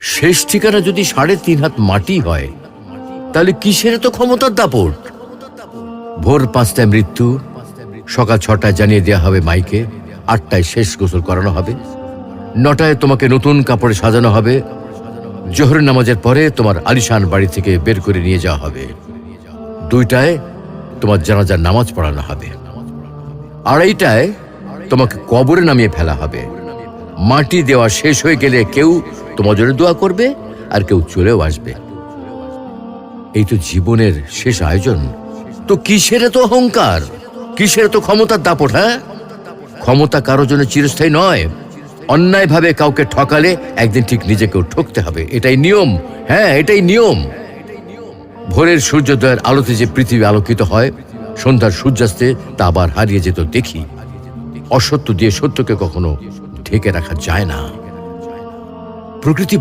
শেষ ঠিকানা যদি ৩.৫ হাত মাটি হয়, তাহলে কিসের তো ক্ষমতার দাপট? ভোর ৫টায় মৃত্যু, সকাল ৬টায় জানিয়ে দেওয়া হবে মাইকে, ৮টায় শেষ গোসল করানো হবে, ৯টায় তোমাকে নতুন কাপড়ে সাজানো হবে, জোহরের নামাজের পরে তোমার আলিশান বাড়ি থেকে বের করে নিয়ে যাওয়া হবে, ২টায় তোমার জানাজার নামাজ পড়ানো হবে, ২:৩০টায় তোমাকে কবরে নামিয়ে ফেলা হবে। মাটি দেওয়া শেষ হয়ে গেলে কেউ তোমার জন্য দোয়া করবে, আর কেউ চলেও আসবে। এই তো জীবনের শেষ আয়োজন। তো কিসের তো অহংকার, কিসের তো ক্ষমতার দাপট? হ্যাঁ, ক্ষমতা কারোর জন্য চিরস্থায়ী নয়। অন্যায়ভাবে কাউকে ঠকালে একদিন ঠিক নিজেকেও ঠকতে হবে, এটাই নিয়ম। হ্যাঁ, এটাই নিয়ম। ভোরের সূর্যোদয়ের আলোতে যে পৃথিবী আলোকিত হয়, সন্ধ্যার সূর্যাস্তে তা আবার হারিয়ে যেত দেখি। অসত্য দিয়ে সত্যকে কখনো ঢেকে রাখা যায় না। প্রকৃতি